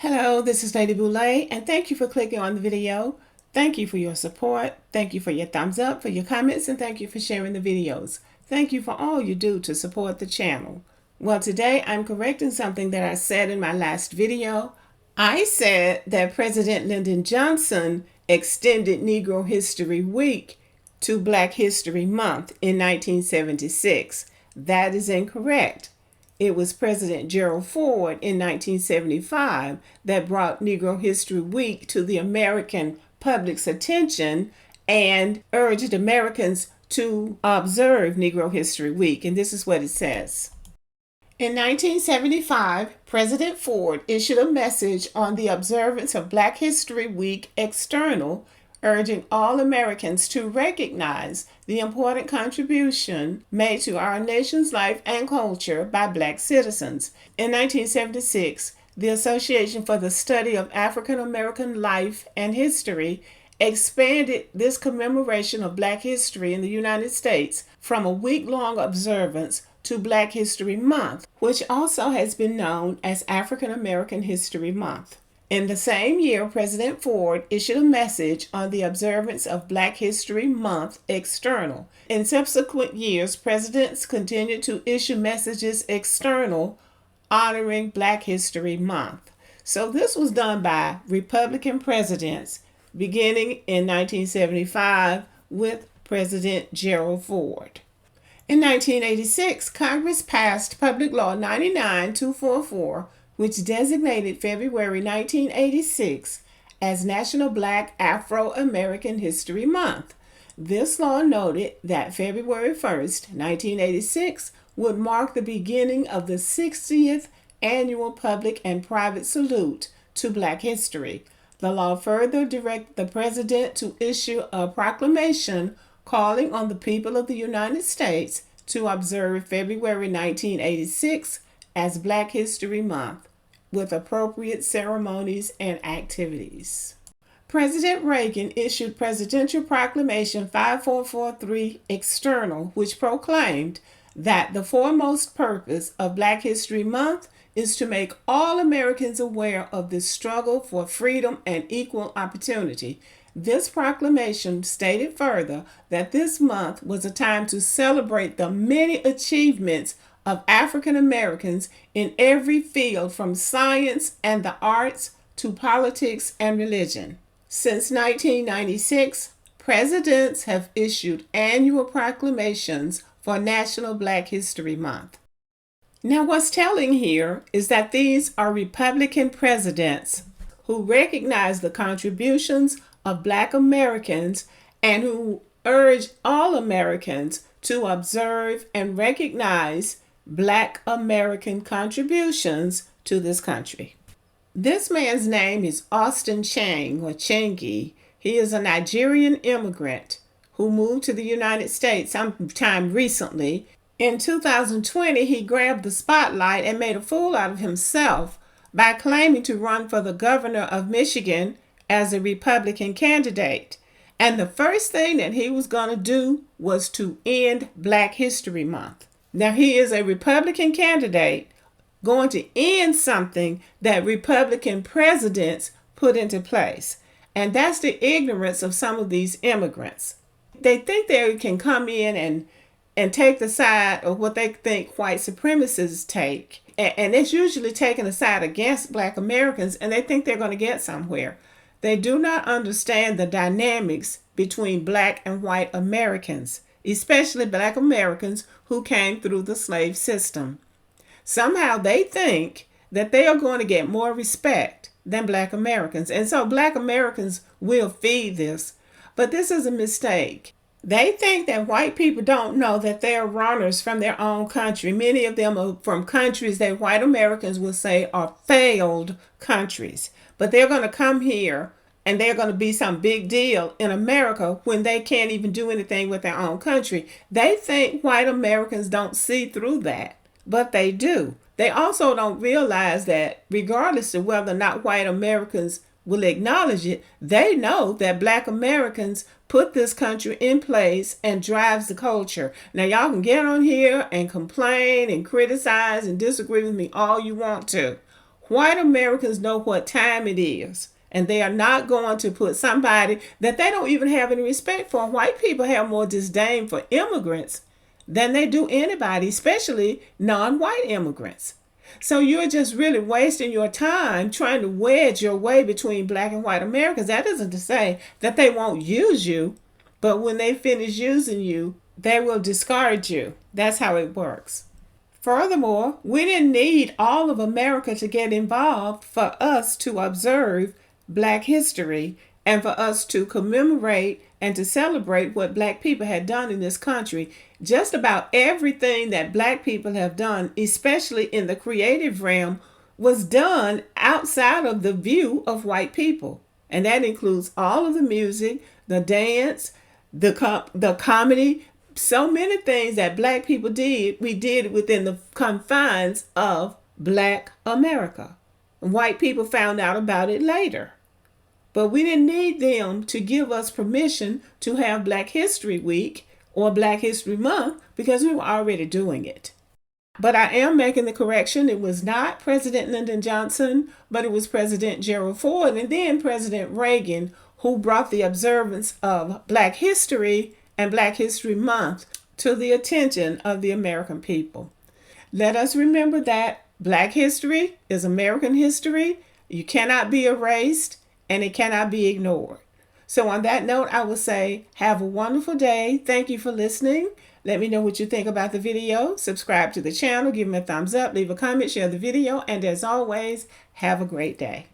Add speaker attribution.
Speaker 1: Hello, this is Lady Boulay, and thank you for clicking on the video. Thank you for your support. Thank you for your thumbs up, for your comments, and thank you for sharing the videos. Thank you for all you do to support the channel. Well, today I'm correcting something that I said in my last video. I said that President Lyndon Johnson extended Negro History Week to Black History Month in 1976. That is incorrect. It was President Gerald in 1975 that brought Negro History Week to the American public's attention and urged Americans to observe Negro History Week. And this is what it says. In 1975, President Ford issued a message on the observance of Black History Week external, urging all Americans to recognize the important contribution made to our nation's life and culture by Black citizens. In 1976, the Association for the Study of African American Life and History expanded this commemoration of Black history in the United States from a week-long observance to Black History Month, which also has been known as African American History Month. In the same year, President Ford issued a message on the observance of Black History Month external. In subsequent years, presidents continued to issue messages external honoring Black History Month. So this was done by Republican presidents beginning in 1975 with President Gerald Ford. In 1986, Congress passed Public Law 99-244, which designated February 1986 as National Black Afro-American History Month. This law noted that February 1st, 1986 would mark the beginning of the 60th annual public and private salute to Black history. The law further directed the President to issue a proclamation calling on the people of the United States to observe February 1986 as Black History Month, with appropriate ceremonies and activities. President Reagan issued Presidential Proclamation 5443 External, which proclaimed that the foremost purpose of Black History Month is to make all Americans aware of the struggle for freedom and equal opportunity. This proclamation stated further that this month was a time to celebrate the many achievements of African Americans in every field, from science and the arts to politics and religion. Since 1996, presidents have issued annual proclamations for National Black History Month. Now, what's telling here is that these are Republican presidents who recognize the contributions of Black Americans and who urge all Americans to observe and recognize Black American contributions to this country. This man's name is Austin Chang, or Chengi. He is a Nigerian immigrant who moved to the United States sometime recently. In 2020, he grabbed the spotlight and made a fool out of himself by claiming to run for the governor of Michigan as a Republican candidate. And the first thing that he was going to do was to end Black History Month. Now, he is a Republican candidate going to end something that Republican presidents put into place. And that's the ignorance of some of these immigrants. They think they can come in and take the side of what they think white supremacists take. And it's usually taking a side against Black Americans, and they think they're going to get somewhere. They do not understand the dynamics between Black and white Americans, especially Black Americans who came through the slave system. Somehow they think that they are going to get more respect than Black Americans. And so Black Americans will feed this. But this is a mistake. They think that white people don't know that they are runners from their own country. Many of them are from countries that white Americans will say are failed countries. But they're going to come here and they're going to be some big deal in America when they can't even do anything with their own country. They think white Americans don't see through that, but they do. They also don't realize that regardless of whether or not white Americans will acknowledge it, they know that Black Americans put this country in place and drives the culture. Now, y'all can get on here and complain and criticize and disagree with me all you want to. White Americans know what time it is, and they are not going to put somebody that they don't even have any respect for. White people have more disdain for immigrants than they do anybody, especially non-white immigrants. So you're just really wasting your time trying to wedge your way between black and white Americans. That isn't to say that they won't use you, but when they finish using you, they will discard you. That's how it works. Furthermore, we didn't need all of America to get involved for us to observe Black history and for us to commemorate and to celebrate what Black people had done in this country. Just about everything that Black people have done, especially in the creative realm, was done outside of the view of white people. And that includes all of the music, the dance, the comedy, so many things that Black people did, we did within the confines of Black America. White people found out about it later. But we didn't need them to give us permission to have Black History Week or Black History Month because we were already doing it. But I am making the correction. It was not President Lyndon Johnson, but it was President Gerald Ford and then President Reagan who brought the observance of Black History and Black History Month to the attention of the American people. Let us remember that Black history is American history. You cannot be erased and it cannot be ignored. So on that note, I will say, have a wonderful day. Thank you for listening. Let me know what you think about the video. Subscribe to the channel, give me a thumbs up, leave a comment, share the video, and as always, have a great day.